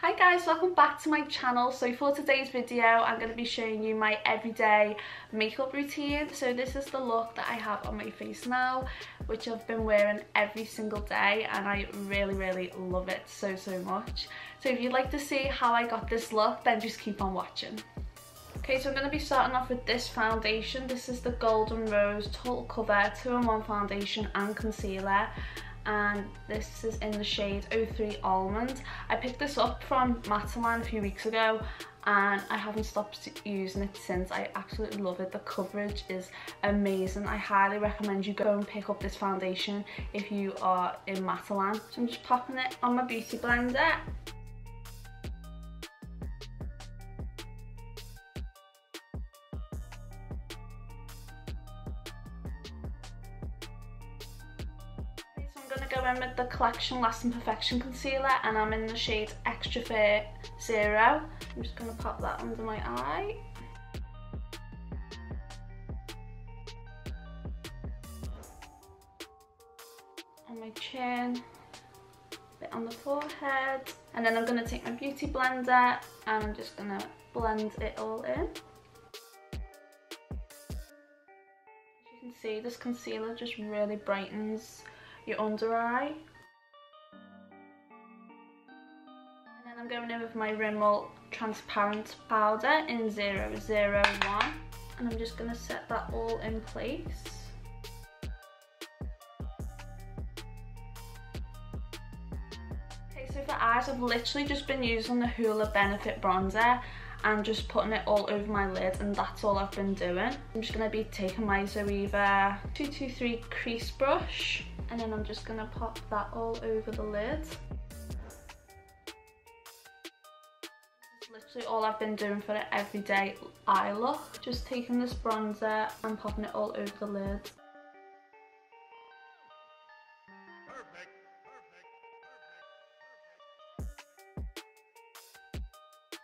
Hi guys, welcome back to my channel. So for today's video I'm going to be showing you my everyday makeup routine. So this is the look that I have on my face now, which I've been wearing every single day and I really love it so much. So if you'd like to see how I got this look, then just keep on watching. Okay, so I'm going to be starting off with this foundation. This is the Golden Rose Total Cover 2-in-1 foundation and concealer. And this is in the shade 03 Almond. I picked this up from Mascara a few weeks ago and I haven't stopped using it since. I absolutely love it. The coverage is amazing. I highly recommend you go and pick up this foundation if you are in Mascara. So I'm just popping it on my beauty blender. I'm going to go in with the Collection Lasting Perfection Concealer and I'm in the shade Extra Fair 0. I'm just going to pop that under my eye. On my chin, a bit on the forehead. And then I'm going to take my beauty blender and I'm just going to blend it all in. As you can see, this concealer just really brightens your under eye. And then I'm going in with my Rimmel transparent powder in 001 and I'm just going to set that all in place. Okay, so for eyes I've literally just been using the Hoola Benefit bronzer and just putting it all over my lid, and that's all I've been doing. I'm just going to be taking my Zoeva 223 crease brush and then I'm just going to pop that all over the lid. This is literally all I've been doing for an everyday eye look. Just taking this bronzer and popping it all over the lid.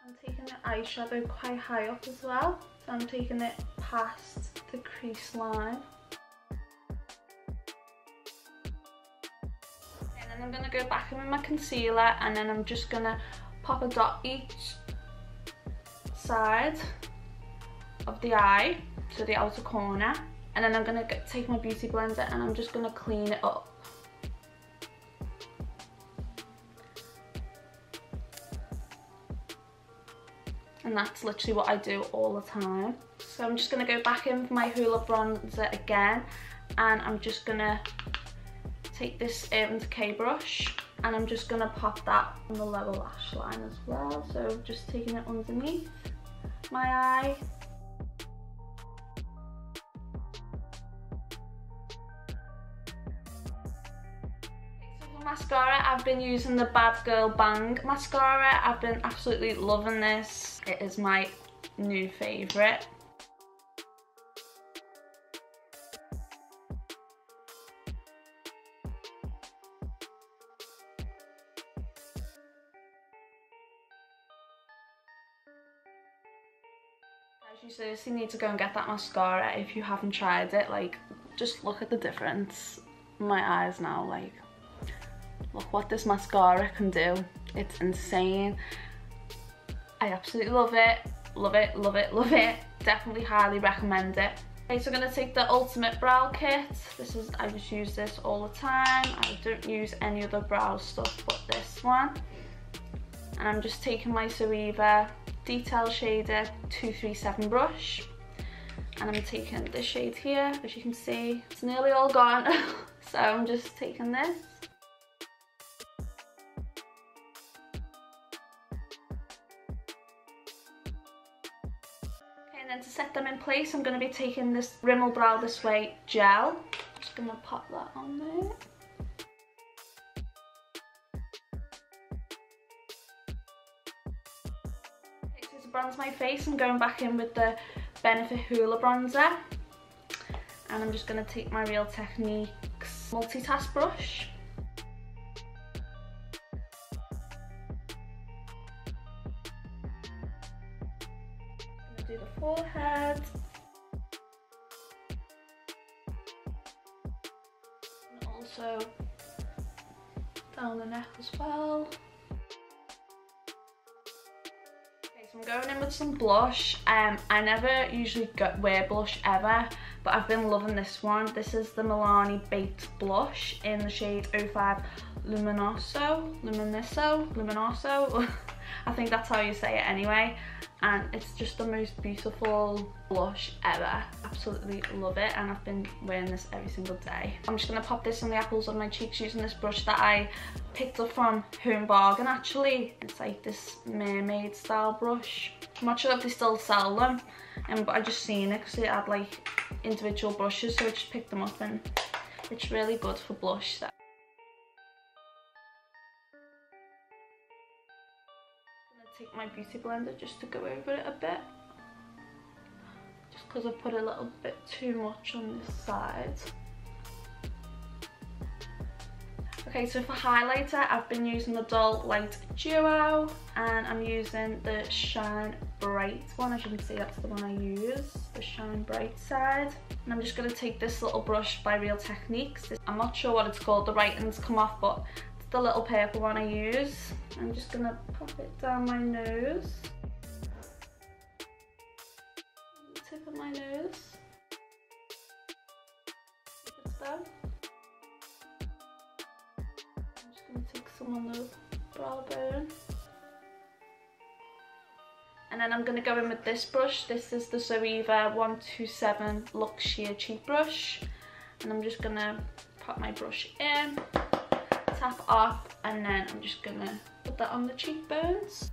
I'm taking the eyeshadow quite high up as well, so I'm taking it past the crease line. And then I'm going to go back in with my concealer and then I'm just going to pop a dot each side of the eye, so the outer corner, and then I'm going to take my beauty blender and I'm just going to clean it up. And that's literally what I do all the time. So I'm just going to go back in with my Hoola bronzer again and I'm just going to take this Decay brush and I'm just going to pop that on the lower lash line as well. So just taking it underneath my eye. Mascara, I've been using the Bad Girl Bang mascara. I've been absolutely loving this. It is my new favourite. Guys, you seriously need to go and get that mascara if you haven't tried it. Like, just look at the difference in my eyes now. Like, look what this mascara can do. It's insane. I absolutely love it. Love it, love it, love it. Definitely highly recommend it. Okay, so I'm going to take the Ultimate Brow Kit. I just use this all the time. I don't use any other brow stuff but this one. And I'm just taking my Zoeva Detail Shader 237 brush. And I'm taking this shade here. As you can see, it's nearly all gone. So I'm just taking this. And then to set them in place, I'm going to be taking this Rimmel Brow This Way gel. Just going to pop that on there. Okay, so to bronze my face, I'm going back in with the Benefit Hoola bronzer. And I'm just going to take my Real Techniques multitask brush. Do the forehead and also down the neck as well. Going in with some blush. I never usually wear blush ever, but I've been loving this one. This is the Milani Baked Blush in the shade 05 Luminoso. I think that's how you say it anyway. And it's just the most beautiful blush ever. Absolutely love it, and I've been wearing this every single day. I'm just going to pop this on the apples of my cheeks using this brush that I picked up from Home Bargain actually. It's like this mermaid style brush. I'm not sure if they still sell them, but I just seen it because it had like individual brushes, so I just picked them up, and it's really good for blush. So take my beauty blender just to go over it a bit, just because I put a little bit too much on this side. Okay, so for highlighter I've been using the Doll Light Duo, and I'm using the Shine Bright one. As you can see, that's the one I use, the Shine Bright side. And I'm just going to take this little brush by Real Techniques. I'm not sure what it's called, the writing's come off, but the little purple one I use. I'm just gonna pop it down my nose, tip of my nose, if it's done. I'm just gonna take some on the brow bone, and then I'm gonna go in with this brush. This is the Zoeva 127 Luxe Sheer Cheek Brush, and I'm just gonna pop my brush in, tap off, and then I'm just gonna put that on the cheekbones.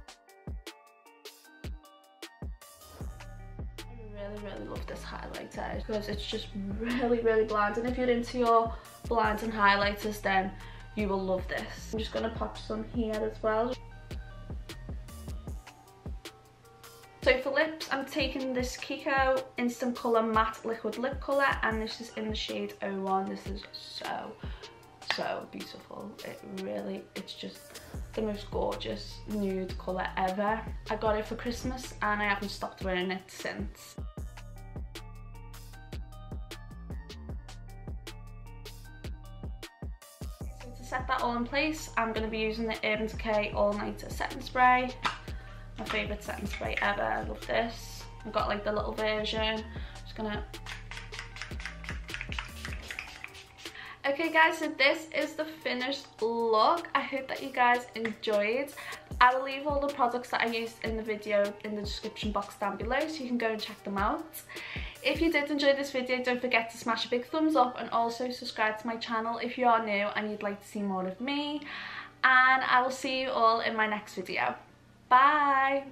I really love this highlighter because it's just really bland, and if you're into your blinds and highlighters then you will love this. I'm just gonna pop some here as well. So for lips, I'm taking this Kiko Instant Colour Matte Liquid Lip Colour, and this is in the shade 01. This is so beautiful. It's just the most gorgeous nude colour ever. I got it for Christmas and I haven't stopped wearing it since. So to set that all in place, I'm going to be using the Urban Decay All Nighter Setting Spray. My favourite setting spray ever. I love this. I've got like the little version. Just gonna... Okay guys, so this is the finished look. I hope that you guys enjoyed. I will leave all the products that I used in the video in the description box down below, so you can go and check them out. If you did enjoy this video, don't forget to smash a big thumbs up, and also subscribe to my channel if you are new and you'd like to see more of me. And I will see you all in my next video. Bye!